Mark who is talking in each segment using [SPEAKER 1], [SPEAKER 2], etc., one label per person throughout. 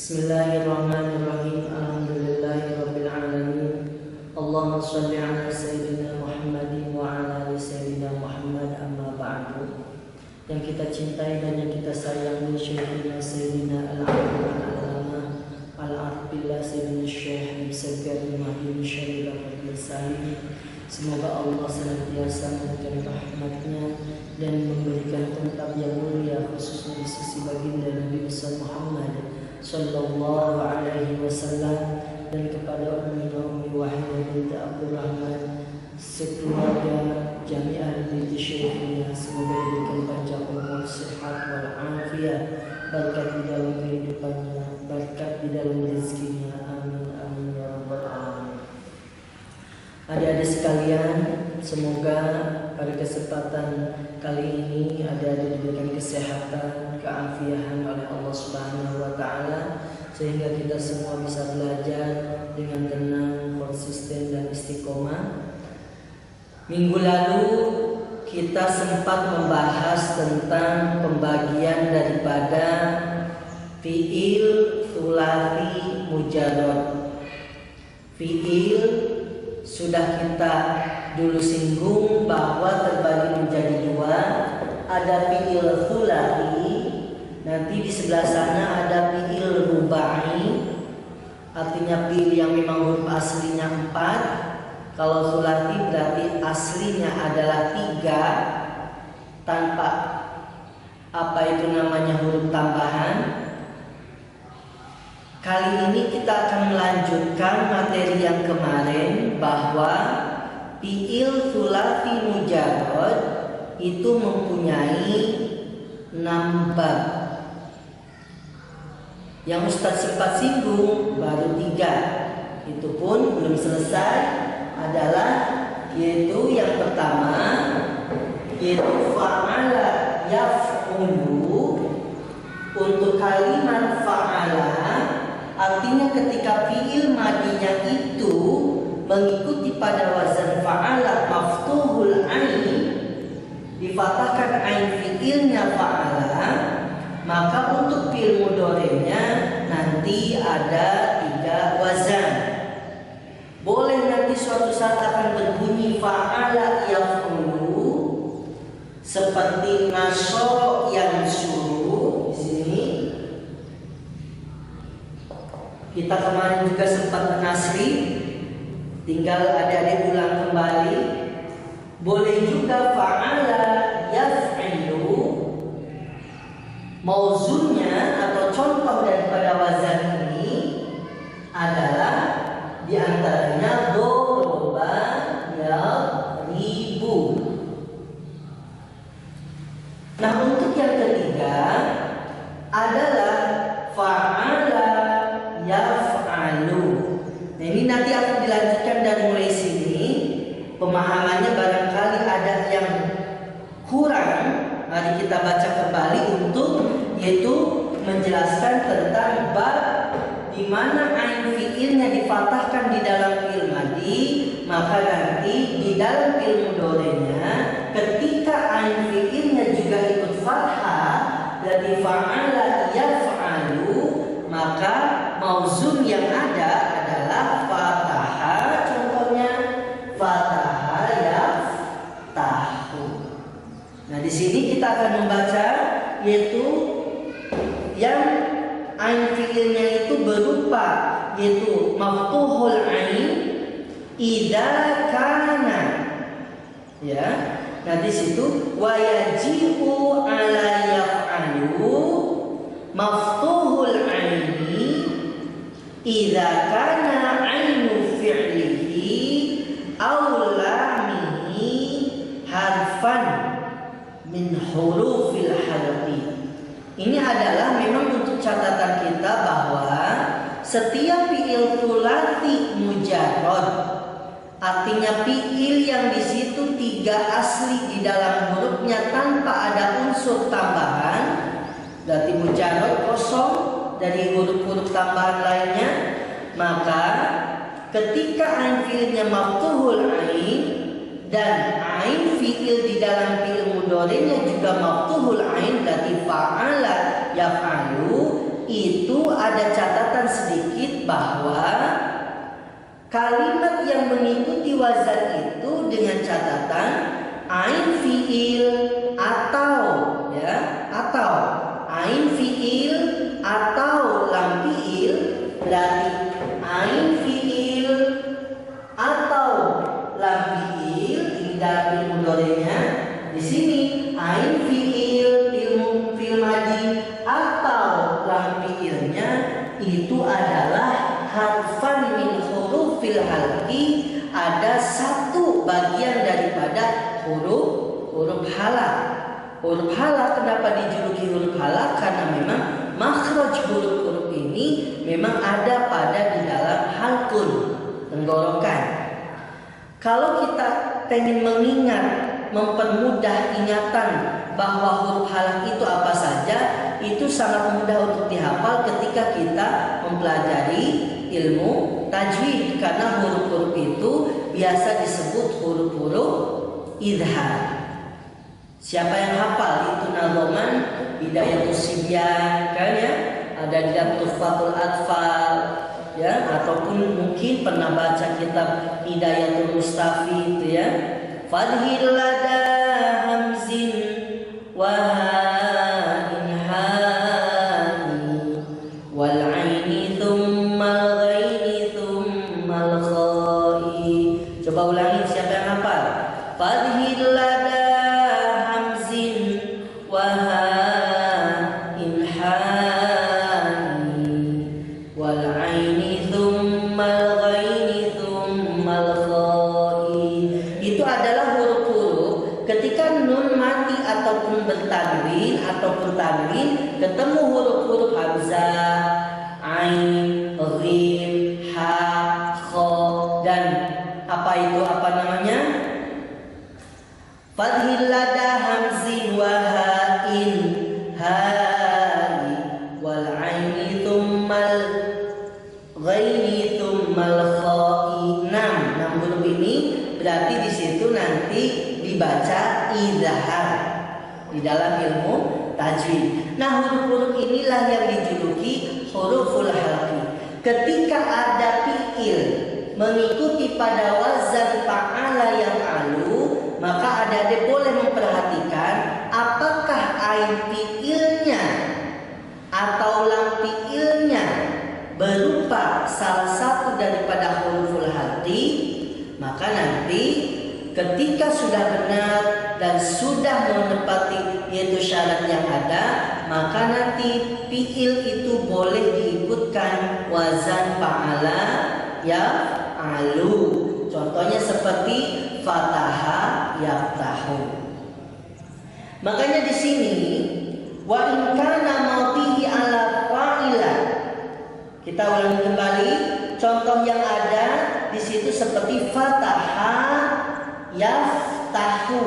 [SPEAKER 1] Bismillahirrahmanirrahim. Alhamdulillahirabbil alamin. Allahumma shalli ala sayyidina Muhammadin wa ala ali sayyidina Muhammad, amma ba'du. Yang kita cintai dan yang kita sayangi Syekhina Sayyidina Al-Allamah Al-Arbillah Sayyidina Syekh Musaggar Mahdi Syarifah Fadil Salim. Semoga Allah senantiasa memberikan rahmatnya dan memberikan tempat yang mulia khususnya di sisi baginda Nabi besar Muhammad Sallallahu Alaihi Wasallam, dan kepada Ummi Wahidah binti Abdurrahman sekeluarga jami'ah binti Syekhina. Semoga diberikan panjang umur, sehat wal afiat, berkat di dalam kehidupannya, berkat di dalam rezekinya. Amin amin ya rabbal alamin. Adik-adik sekalian, semoga pada kesempatan kali ini adik-adik diberikan kesehatan, keafiatan oleh Allah Subhanahu wa taala, sehingga kita semua bisa belajar dengan tenang, konsisten dan istiqomah. Minggu lalu kita sempat membahas tentang pembagian daripada fi'il thulathi mujarrad. Fi'il sudah kita dulu singgung bahwa terbagi menjadi dua. Ada fi'il thulathi, nanti di sebelah sana ada fi'il rubai, artinya fi'il yang memang huruf aslinya 4. Kalau thulathi berarti aslinya adalah 3 tanpa apa itu namanya huruf tambahan. Kali ini kita akan melanjutkan materi yang kemarin bahwa fi'il thulathi mujarrad itu mempunyai 6 bab. Yang Ustaz sempat singgung baru 3, itu pun belum selesai, adalah yaitu yang pertama yaitu fa'ala yaf'ulu. Untuk kalimat fa'ala artinya ketika fi'il madinya itu mengikuti pada wazan fa'ala maftuhul ain, difathahkan ain fi'ilnya fa'ala, maka untuk fi'il mudhari'nya nanti ada 3 wazan. Boleh nanti suatu saat akan berbunyi fa'ala yaf'ulu, seperti nasara yang suruh. Di sini kita kemarin juga sempat menasri, tinggal adik-adik ulang kembali. Boleh juga fa'ala yaf'ilu. Mauzunnya atau contoh daripada wazan ini adalah diantaranya doroba yadribu. Nah, untuk yang ketiga adalah fa'ala yaf'alu. Nah, ini nanti akan dilanjutkan dari mulai sini. Pemahamannya barangkali ada yang kurang. Mari kita baca kembali untuk yaitu menjelaskan tentang bab di mana ain fi'ilnya difathahkan di dalam fi'il madi, maka nanti di dalam fi'il mudhari'nya ketika ain fi'ilnya juga ikut fathah dari fa'ala yaf'alu, maka mauzun yang ada adalah fathah. Contohnya fathah yaftahu. Nah, di sini kita akan membaca yaitu yang ain fi'ilnya itu berupa yaitu maftuhul ain idza kana, ya. Nah, di situ wa yaji'u ala yaf'alu maftuhul aini idza kana ainu fi'lihi aw lamihi harfan min hurufil halqi. Ini adalah memang untuk catatan kita bahwa setiap fi'il thulathi mujarrad artinya fi'il yang di situ 3 asli di dalam hurufnya tanpa ada unsur tambahan, berarti mujarrad kosong dari huruf-huruf tambahan lainnya. Maka ketika ain fi'ilnya maftuhul ain dan ain fi'il di dalam fi'il mudhari'nya juga maftuhul ain, berarti fa'ala yaf'alu, itu ada catatan sedikit bahwa kalimat yang mengikuti wazan itu dengan catatan ain fiil atau atau ain fiil atau lam fiil, berarti ain fiil atau lam fiil ini dalam ilmu mudhari'nya. Di sini ain fiil fiil madhi atau lam fiilnya itu adalah harfan min hurufil halqi, ada satu bagian daripada huruf halaq. Huruf halaq kenapa dijuluki huruf halaq? Karena memang makhraj huruf-huruf ini memang ada pada di dalam halqun, tenggorokan. Kalau kita pengen mengingat, mempermudah ingatan bahwa huruf halaq itu apa saja, itu sangat mudah untuk dihafal ketika kita mempelajari ilmu tajwid, karena huruf-huruf itu biasa disebut huruf-huruf idhar. Siapa yang hafal itu nazoman Hidayatus Sibyan kan ya, ada di dalam Tuhfatul Atfal ya, ataupun mungkin pernah baca kitab Hidayatul Mustafi itu ya. Fadhil lada hamzin wa ha'in hani wal aini thumma ghaini thumma al kha'i. Coba ulangi, siapa yang hafal? Fadhil lada ataupun tanwin ketemu huruf-huruf hamzah, ain, rim, ha, kha, dan apa itu namanya? Fathil lada hamzin wa ha'in hai wal aini thummal ghaini thummal kha'i. 6 huruf ini berarti di situ nanti dibaca idhar di dalam ilmu tajwid. Nah, huruf-huruf inilah yang dijuluki huruful halqi. Ketika ada fiil mengikuti pada wazan fa'ala yang alu, maka adik-adik boleh memperhatikan apakah ain fiilnya atau lam fiilnya berupa salah satu daripada huruful halqi. Maka nanti ketika sudah benar dan sudah menepati yaitu syarat yang ada, maka nanti fiil itu boleh diikutkan wazan fa'ala ya alu. Contohnya seperti fataha yaftahu. Makanya di sini wa in kana madhihi ala fa'ila. Kita ulangi kembali contoh yang ada di situ seperti fataha yaftahu,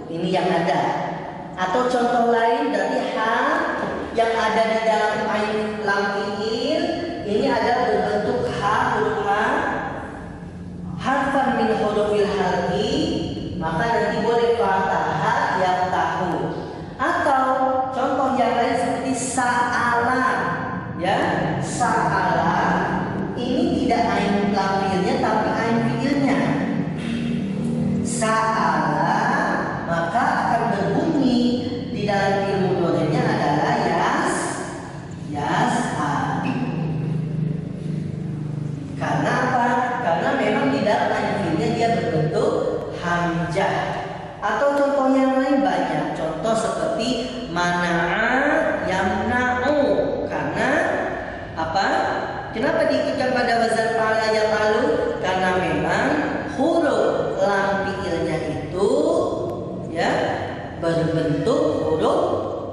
[SPEAKER 1] ini yang ada. Atau contoh lain dari ha yang ada di dalam ain lam fiil, ini ada berbentuk ha, huruf ha, harfan min hurufil halqi, maka nanti boleh fataha yaftahu. Atau contoh yang lain seperti sa'ala ya, sa'ala ini tidak ain lam fiilnya tapi ain fiilnya. Sa'ala maka akan berbunyi di dalam ilmu mudhari'nya adalah yas'al. Karena apa? Karena memang di dalam ain fiilnya dia berbentuk hamzah. Atau contoh yang lain banyak. Contoh seperti mana'a yamna'u. Karena apa? Kenapa diikutkan pada wazan fa'ala yang lalu? Karena memang huruf lam fiilnya itu ya berbentuk huruf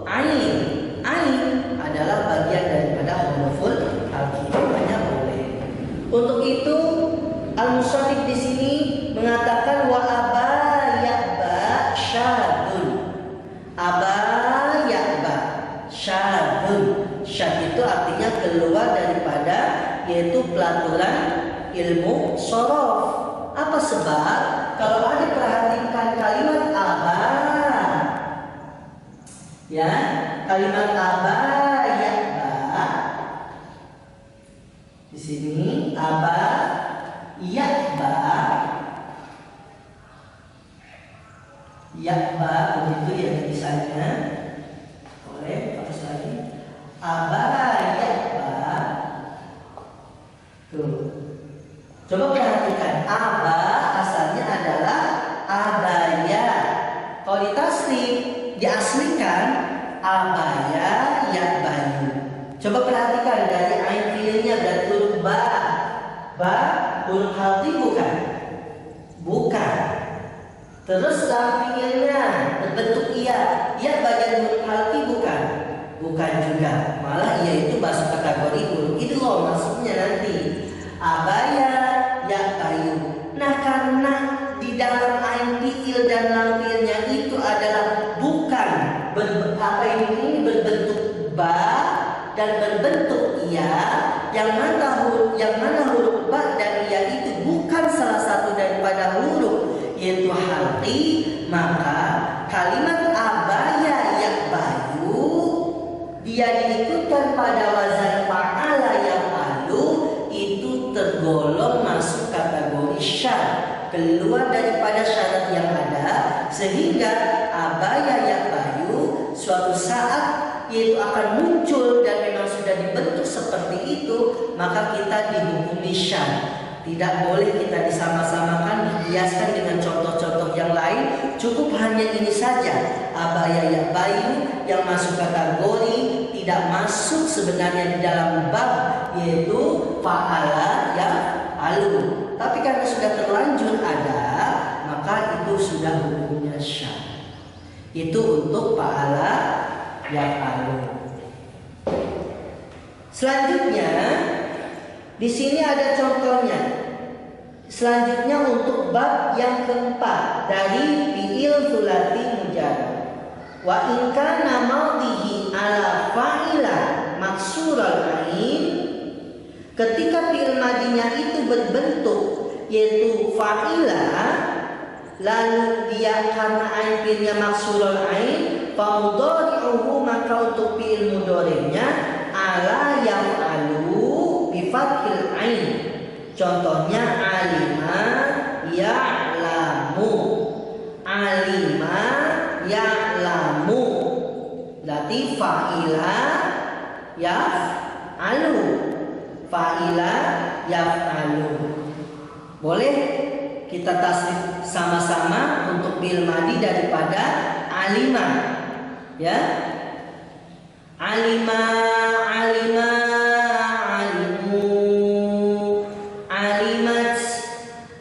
[SPEAKER 1] ain. Ain adalah bagian daripada huruful halqi. Hanya boleh. Untuk itu al-musannif di sini mengatakan wa aba ya'ba syadun. Aba ya'ba syadun. Syad itu artinya keluar daripada yaitu pelaturan ilmu shorof. Apa sebab? Kalau ada perhatikan kalimat aba, ya kalimat aba ya'ba
[SPEAKER 2] Coba perhatikan, aba asalnya adalah abaya. Kalau ditasrif, diaslikan abaya ya bayu. Coba perhatikan dari ain fiilnya dan huruf ba. Ba huruf halqi bukan? Bukan. Terus lam fiilnya berbentuk iya. Iya bagian huruf halqi bukan? Bukan juga. Malah ia itu masuk kategori huruf idgham, maksudnya nanti abaya ya bayu. Nah, karena di dalam ain fiil dan lam fiilnya itu adalah bukan ini berbentuk ba dan berbentuk iya, yang mana huruf ba dan iya itu bukan salah satu daripada huruf yaitu halqi, maka kalimat abaya ya bayu dia diikutkan pada wazan fa'ala yang alu itu tergolong masuk kategori syarat, keluar daripada syarat yang ada, sehingga abaya yang bayu suatu saat yaitu akan muncul dan memang sudah dibentuk seperti itu, maka kita dihukumi syarat. Tidak boleh kita disama-samakan, dihiaskan dengan contoh-contoh yang lain. Cukup hanya ini saja, abaya ya bayu yang masuk kategori tidak masuk sebenarnya di dalam bab yaitu fa'ala ya alu. Tapi karena sudah terlanjur ada, maka itu sudah hukumnya syar'i. Itu untuk fa'ala ya alu. Selanjutnya di sini ada contohnya. Selanjutnya untuk bab yang keempat dari fi'il sulati mujarrad. Wa in kana madhihi ala fa'ila maksural ain, ketika fi'il madinya itu berbentuk yaitu fa'ila, lalu dia karena ain fi'ilnya maksural ain, fa mudhari'uhu, maka untuk fi'il mudhari'nya ala yaf'alu bi fathil ain. Contohnya alima ya'lamu, alima ya'lamu. Berarti fa'ila yaf'alu, fa'ila yaf'alu. Boleh kita tasrif sama-sama untuk fi'il madi daripada alima, ya. Alima, alima, alimu, alimat,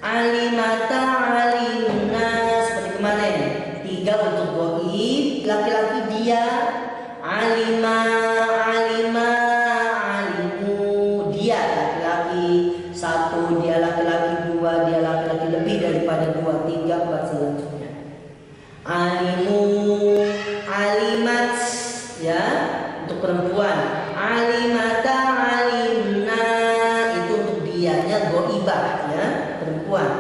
[SPEAKER 2] alimata, alimna. Seperti kemarin, 3 untuk goib, laki-laki dia. Alima, alima, alimu, dia laki-laki 1, dia laki-laki 2, dia laki-laki lebih daripada 2, 3, 4 selanjutnya. Alimu, alimat, ya, untuk perempuan. Alimata, alimna, itu untuk dianya goibah, ya, perempuan.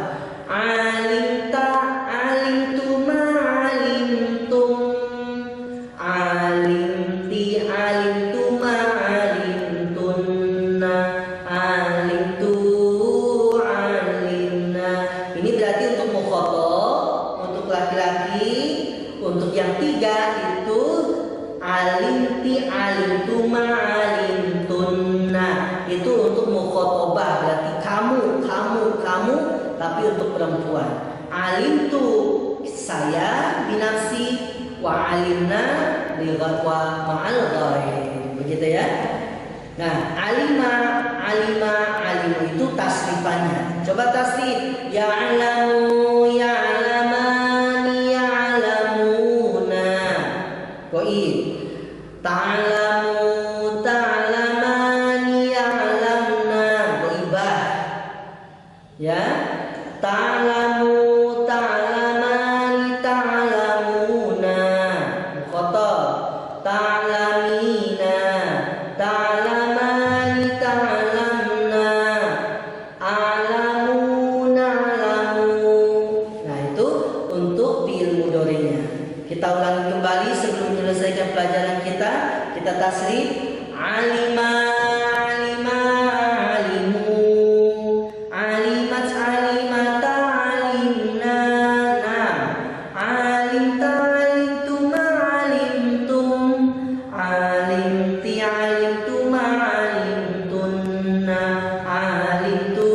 [SPEAKER 2] Alimta, alimtuma, alimtum, alimti, alimtuma, alimtunna, alimtu, alimna. Ini berarti untuk mukhatab, untuk laki-laki. Untuk yang 3 itu alimti, alimtuma, alimtunna, itu untuk mukhatabah, berarti kamu, kamu, tapi untuk perempuan. Alimtu, saya binafsi, wa alimna lighadwa ma'al ghaib, begitu ya. Nah, alima, alima, alimu itu tasrifannya. Coba tasrif. Ya'lamu, ya'lamani, ya'lamuna, goib. Ta'lamu, ta'lamani, ya'lamna, goibah, ya. Ta'lamu, ta'lamani, ta'lamuna, mukhatab. Ta'lamina, ta'lamani, ta'lamna, a'lamuna, a'lamu. Nah, itu untuk fi'il mudhari'nya. Kita ulangi kembali sebelum menyelesaikan pelajaran kita. Kita tasrif. Alima, alima, alimu, alimat, alimata, alimna, nah. Alimta, alimtuma, alimtum, alimti, alimtuma, alimtunna, alimtu,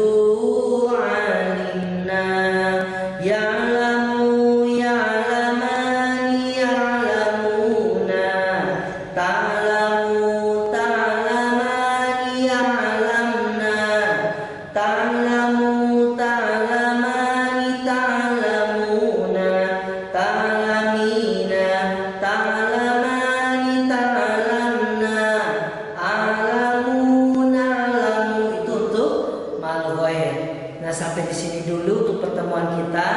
[SPEAKER 1] dulu untuk pertemuan kita.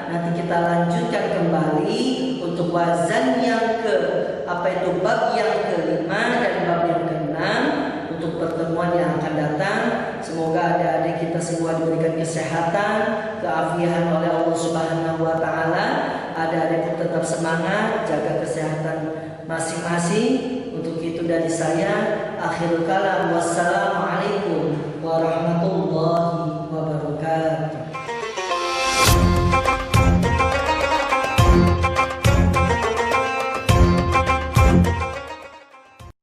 [SPEAKER 1] Nanti kita lanjutkan kembali untuk wazan yang bab yang kelima dan bab yang keenam untuk pertemuan yang akan datang. Semoga adik-adik kita semua diberikan kesehatan, keafiatan oleh Allah Subhanahu wa taala. Adik-adik pun tetap semangat, jaga kesehatan masing-masing. Untuk itu dari saya, akhirul kalam, wassalamualaikum